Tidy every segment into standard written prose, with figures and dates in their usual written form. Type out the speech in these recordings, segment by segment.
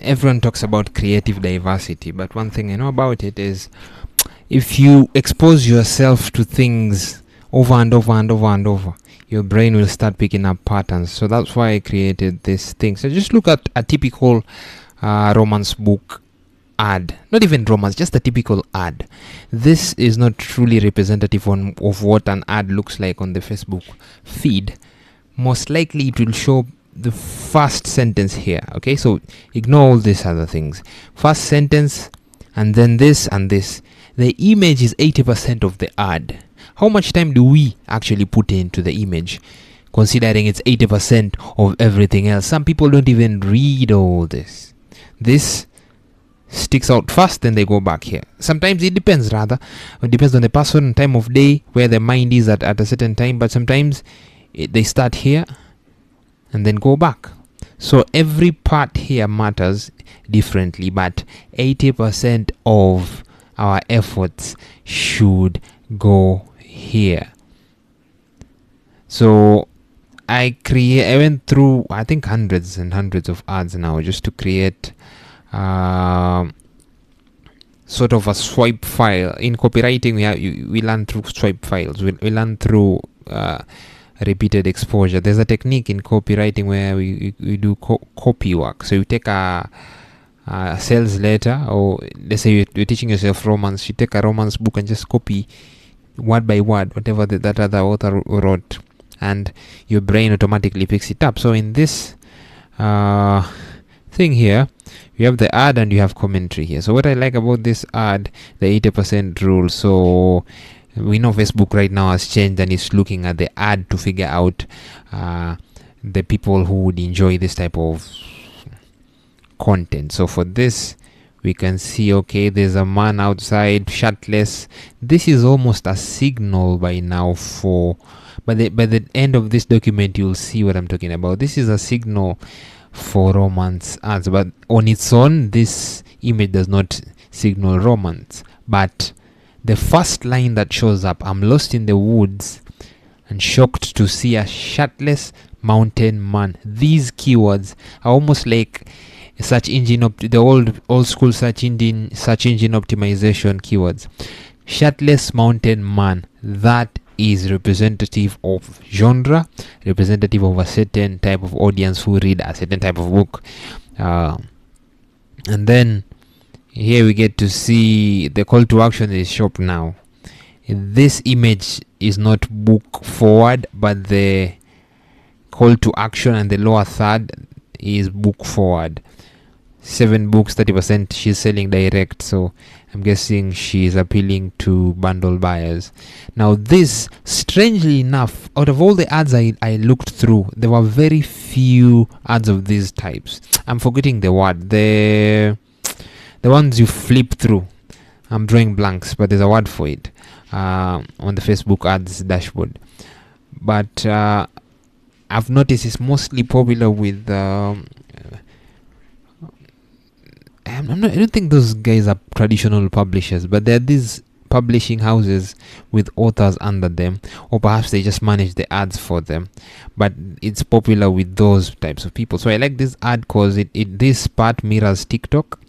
everyone talks about creative diversity, but one thing I know about it is if you expose yourself to things over and over and over and over, your brain will start picking up patterns. So that's why I created this thing. So just look at a typical romance book ad. Not even romance, just a typical ad. This is not truly representative of what an ad looks like on the Facebook feed. Most likely it will show the first sentence here. Okay, so ignore all these other things. First sentence, and then this and this. The image is 80% of the ad. How much time do we actually put into the image, considering it's 80% of everything else? Some people don't even read all this. This sticks out first, then they go back here. Sometimes it depends, rather. It depends on the person, time of day, where their mind is at a certain time. But sometimes they start here and then go back. So every part here matters differently, but 80% of our efforts should go here. So I went through, I think, hundreds and hundreds of ads now just to create sort of a swipe file. In copywriting, we learn through swipe files. We learn through repeated exposure. There's a technique in copywriting where we do copy work. So you take a sales letter, or let's say you're teaching yourself romance. You take a romance book and just copy word by word whatever that other author wrote, and your brain automatically picks it up. So in this thing here, you have the ad and you have commentary here. So what I like about this ad, the 80% rule. So we know Facebook right now has changed and is looking at the ad to figure out the people who would enjoy this type of content. So for this, we can see, okay, there's a man outside shirtless. This is almost a signal by now for, by the end of this document, you'll see what I'm talking about. This is a signal for romance ads, but on its own, this image does not signal romance. But the first line that shows up, I'm lost in the woods and shocked to see a shirtless mountain man. These keywords are almost like search engine the old school search engine optimization keywords. Shirtless mountain man, that is representative of genre, representative of a certain type of audience who read a certain type of book. And then here we get to see the call to action is shop now. This image is not book forward, but the call to action and the lower third is book forward. 7 books, 30%. She's selling direct, so I'm guessing she's appealing to bundle buyers. Now this, strangely enough, out of all the ads I looked through, there were very few ads of these types. I'm forgetting the word. The ones you flip through. I'm drawing blanks, but there's a word for it on the Facebook ads dashboard. But I've noticed it's mostly popular with I don't think those guys are traditional publishers, but they're these publishing houses with authors under them, or perhaps they just manage the ads for them. But it's popular with those types of people. So I like this ad because this part mirrors TikTok.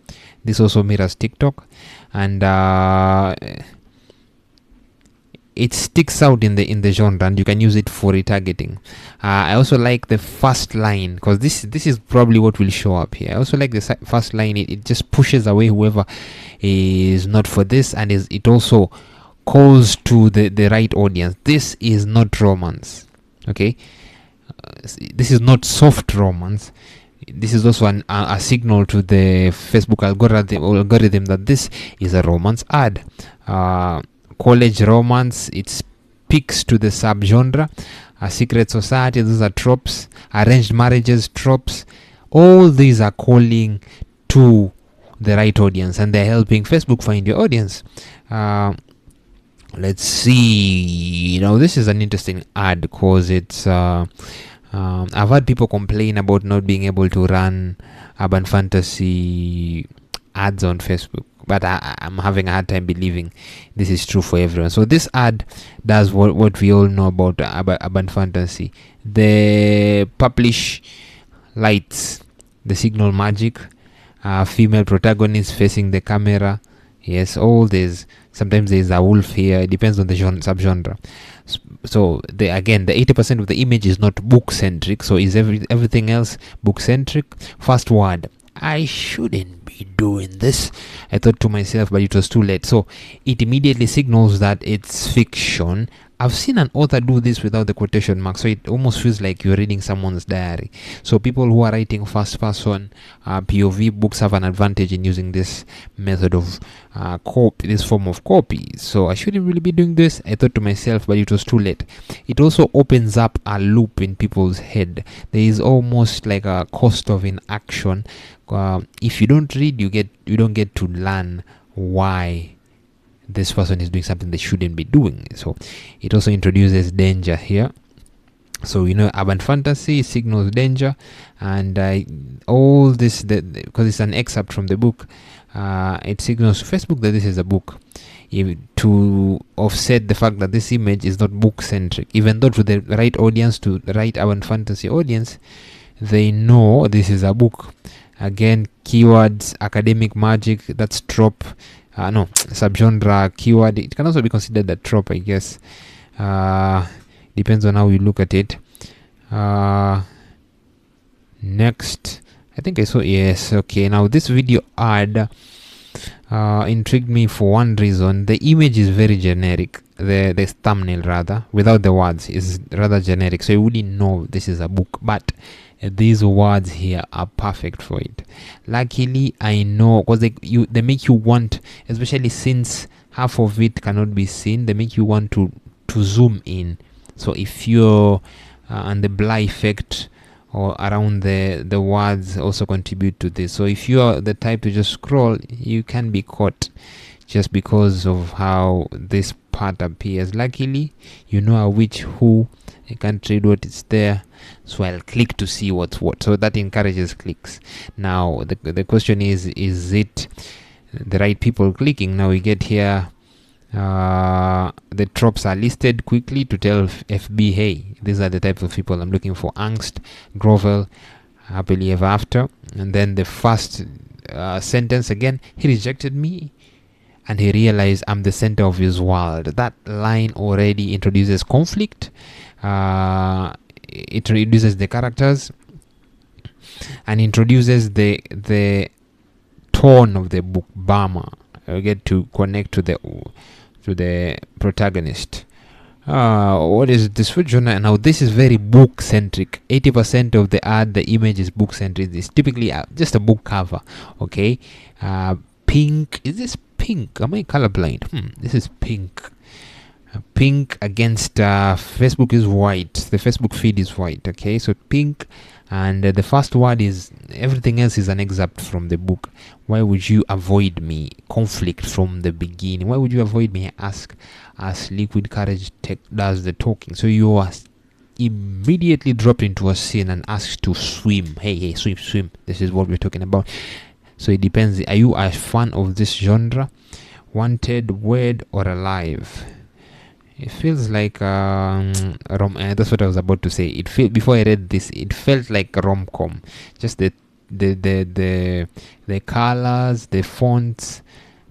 This also mirrors TikTok, and it sticks out in the genre, and you can use it for retargeting. I also like the first line, because this is probably what will show up here. I also like the first line. It just pushes away whoever is not for this, and it also calls to the right audience. This is not romance, okay? This is not soft romance. This is also a signal to the Facebook algorithm that this is a romance ad. College romance, it speaks to the subgenre. A secret society, those are tropes. Arranged marriages, tropes. All these are calling to the right audience, and they're helping Facebook find your audience. Let's see. Now this is an interesting ad because it's I've had people complain about not being able to run urban fantasy ads on Facebook, but I'm having a hard time believing this is true for everyone. So this ad does what we all know about urban fantasy. The publish lights, the signal magic, female protagonist facing the camera. Yes, all this. Sometimes there's a wolf here. It depends on the subgenre. So the 80% of the image is not book centric. So is everything else book centric? First word, I shouldn't be doing this, I thought to myself, but it was too late. So it immediately signals that it's fiction. I've seen an author do this without the quotation mark, so it almost feels like you're reading someone's diary. So people who are writing first person POV books have an advantage in using this method of copy, this form of copy. So I shouldn't really be doing this, I thought to myself, but it was too late. It also opens up a loop in people's head. There is almost like a cost of inaction. If you don't read, you don't get to learn why this person is doing something they shouldn't be doing. So it also introduces danger here. So urban fantasy signals danger, and all this because it's an excerpt from the book, it signals to Facebook that this is a book, to offset the fact that this image is not book centric. Even though to the right audience, to the right urban fantasy audience, they know this is a book. Again, keywords, academic magic, that's trope. Subgenre keyword. It can also be considered a trope, I guess. Depends on how you look at it. Next, I think I saw, yes, okay. Now this video ad intrigued me for one reason. The image is very generic. The thumbnail, rather, without the words, is rather generic, so you wouldn't know this is a book. But these words here are perfect for it. Luckily, I know, because they make you want, especially since half of it cannot be seen, they make you want to zoom in. So if you're and the blur effect or around the words also contribute to this. So if you are the type to just scroll, you can be caught just because of how this part appears. Luckily, you know who. I can't read what is there, so I'll click to see what's what. So that encourages clicks. Now the question is it the right people clicking? Now we get here, the tropes are listed quickly to tell FB, hey, these are the types of people I'm looking for. Angst, Grovel, happily ever after. And then the first sentence again, he rejected me and he realized I'm the center of his world. That line already introduces conflict. It introduces the characters and introduces the tone of the book. Bama, you get to connect to the protagonist. What is this for genre? Now this is very book centric. 80% of the ad, the image is book centric. It's typically just a book cover. Okay, pink. Is this pink? Am I colorblind? This is pink. Pink against Facebook is white. The Facebook feed is white. Okay, so pink, and the first word is, everything else is an excerpt from the book. Why would you avoid me? Conflict from the beginning. Why would you avoid me? Ask as liquid courage does the talking. So you are immediately dropped into a scene and asked to swim. Hey, swim. This is what we're talking about. So it depends. Are you a fan of this genre? Wanted, wed, or alive? It feels like that's what I was about to say. Before I read this, it felt like rom-com. Just the colors, the fonts,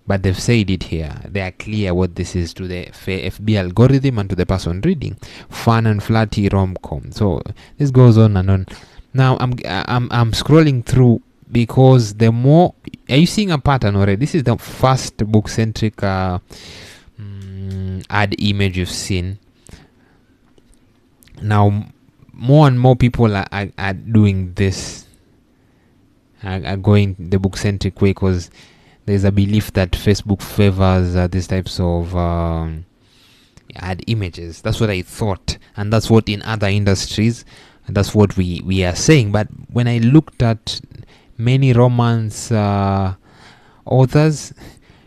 but they've said it here. They are clear what this is to the FB algorithm and to the person reading. Fun and flatty rom-com. So this goes on and on. Now I'm scrolling through, because the more, are you seeing a pattern already? This is the first book-centric ad image you've seen. Now more and more people are doing this, are going the book-centric way, because there's a belief that Facebook favors these types of ad images. That's what I thought, and that's what in other industries, and that's what we are saying. But when I looked at many romance authors,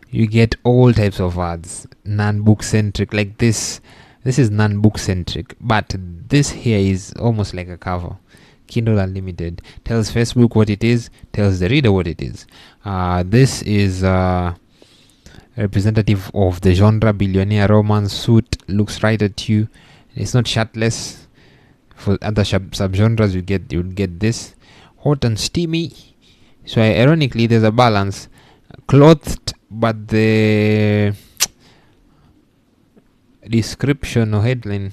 you get all types of ads, non-book centric. Like this is non-book centric, but this here is almost like a cover. Kindle Unlimited tells Facebook what it is, tells the reader what it is. This is representative of the genre. Billionaire romance suit, looks right at you. It's not shirtless. For other subgenres, you'll get this. Hot and steamy, So ironically, there's a balance. Clothed, but the description or headline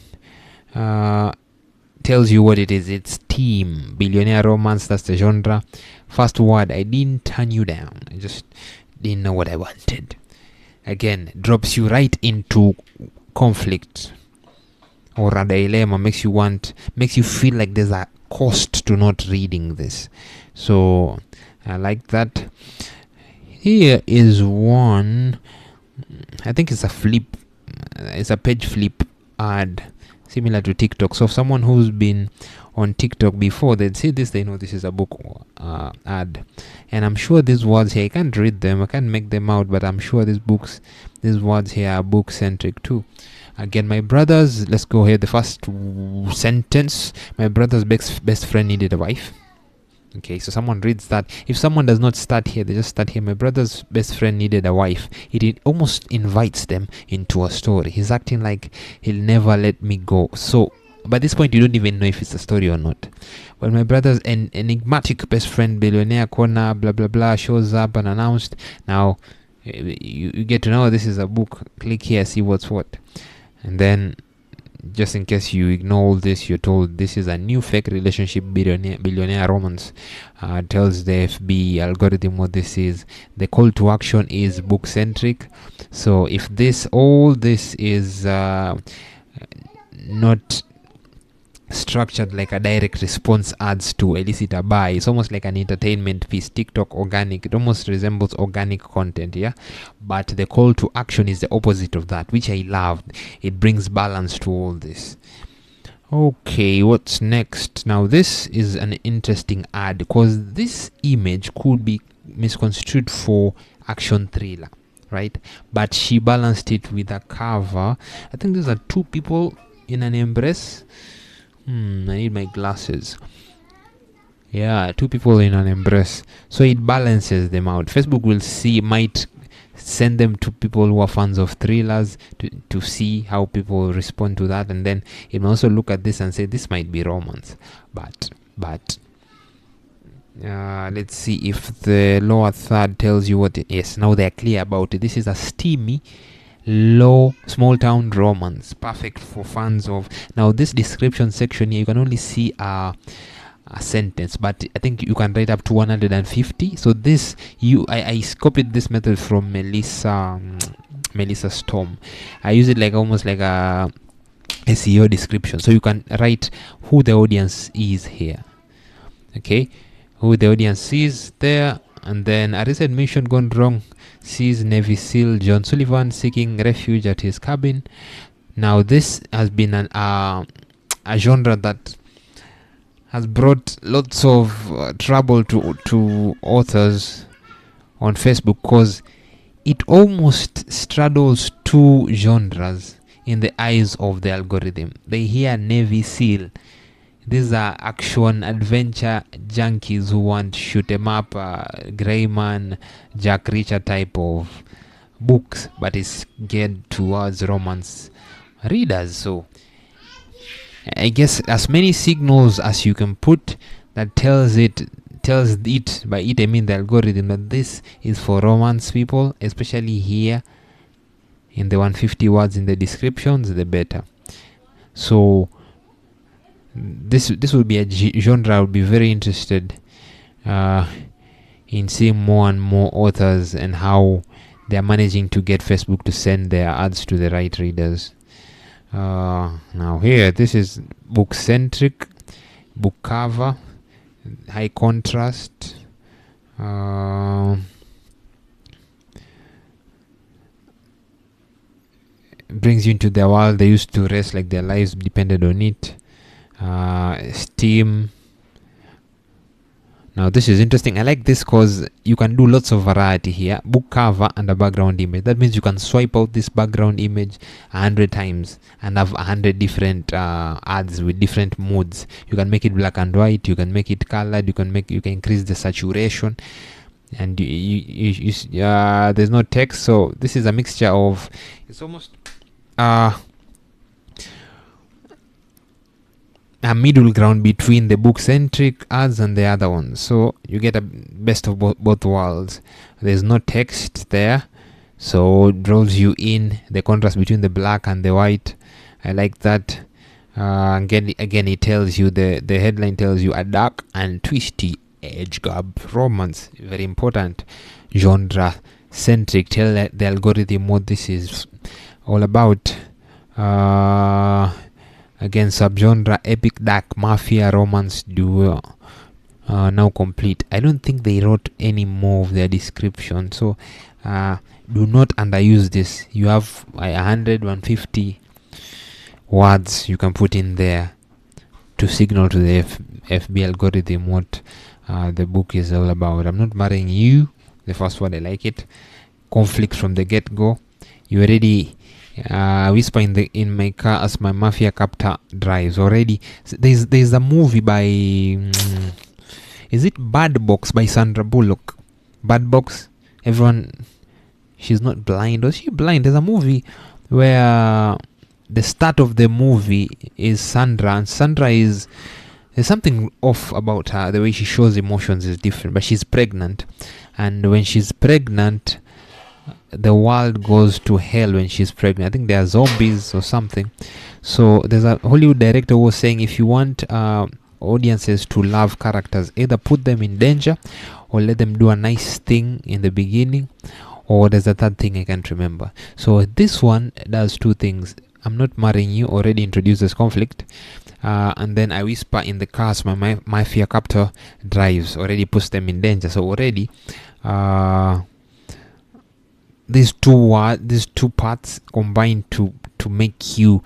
tells you what it is. It's teen billionaire romance. That's the genre. First word, I didn't turn you down. I just didn't know what I wanted. Again, drops you right into conflict or a dilemma. Makes you feel like there's a cost to not reading this. So I like that. Here is one. I think it's a flip. It's a page flip ad, similar to TikTok. So if someone who's been on TikTok before, they'd see this, they know this is a book ad. And I'm sure these words here, I can't read them, I can't make them out, but I'm sure these words here are book centric too. Again, my brothers, let's go here. The first sentence, my brother's best friend needed a wife. Okay, so someone reads that. If someone does not start here, they just start here. My brother's best friend needed a wife. It almost invites them into a story. He's acting like he'll never let me go. So by this point, you don't even know if it's a story or not. When my brother's enigmatic best friend, billionaire corner, blah blah blah, shows up unannounced, now you get to know this is a book. Click here, see what's what, and then, just in case you ignore all this, you're told this is a new fake relationship billionaire romance. Tells the FB algorithm what this is. The call to action is book centric. So if all this is not structured like a direct response ads to elicit a buy, it's almost like an entertainment piece. TikTok organic, it almost resembles organic content, yeah, but the call to action is the opposite of that, which I loved. It brings balance to all this. Okay, what's next? Now this is an interesting ad because this image could be misconstrued for action thriller, right? But she balanced it with a cover. I think these are two people in an embrace. I need my glasses. Yeah, two people in an embrace. So it balances them out. Facebook might send them to people who are fans of thrillers to see how people respond to that, and then it may also look at this and say this might be romance. But let's see if the lower third tells you what it is. Now they're clear about it. This is a steamy low small town romance, perfect for fans of. Now this description section here, you can only see a sentence, but I think you can write up to 150. So this I copied this method from Melissa Storm. I use it like almost like a SEO description, so you can write who the audience is here. Okay, who the audience is there, and then a recent mission gone wrong sees Navy SEAL John Sullivan seeking refuge at his cabin. Now this has been a genre that has brought lots of trouble to authors on Facebook because it almost straddles two genres in the eyes of the algorithm. They hear Navy SEAL. These are action adventure junkies who want shoot 'em up, Greyman, Jack Reacher type of books, but it's geared towards romance readers. So I guess as many signals as you can put that tells it, by it I mean the algorithm, that this is for romance people, especially here in the 150 words in the descriptions, the better. So this would be a genre I would be very interested in seeing more and more authors and how they are managing to get Facebook to send their ads to the right readers. Now here, this is book centric, book cover, high contrast. Brings you into their world. They used to rest like their lives depended on it. Steam. Now this is interesting. I like this because you can do lots of variety here. Book cover and a background image. That means you can swipe out this background image 100 times and have 100 different ads with different modes. You can make it black and white. You can make it colored. You can increase the saturation. And there's no text, so this is a mixture of. It's almost a middle ground between the book-centric ads and the other ones. So you get a best of both worlds. There's no text there, so it draws you in. The contrast between the black and the white, I like that. Again, it tells you, the headline tells you, a dark and twisty edge gap romance, very important, genre centric. Tell the algorithm what this is all about. Again, subgenre epic dark mafia romance duo, now complete. I don't think they wrote any more of their description, so do not underuse this. You have 150 words you can put in there to signal to the FB algorithm what the book is all about. I'm not marrying you, the first word, I like it. Conflict from the get-go. You already whisper in my car as my mafia captor drives. Already there's a movie by is it Bad Box by Sandra Bullock? Bad Box. Everyone, she's not blind. Was she blind? There's a movie where the start of the movie is Sandra, and Sandra is, there's something off about her. The way she shows emotions is different, but she's pregnant, and when she's pregnant, the world goes to hell when she's pregnant. I think there are zombies or something. So there's a Hollywood director who was saying, if you want audiences to love characters, either put them in danger or let them do a nice thing in the beginning, or there's a third thing I can't remember. So this one does two things. I'm not marrying you already introduces conflict, and then I whisper in the cars my mafia captor drives, already puts them in danger. So already these two parts combine to make you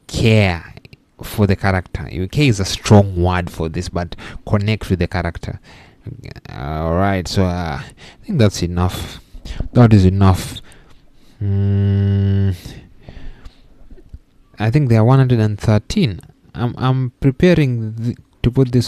care for the character. Okay, is a strong word for this, but connect with the character. All right, so I think that's enough. That is enough. I think there are 113. I'm preparing to put this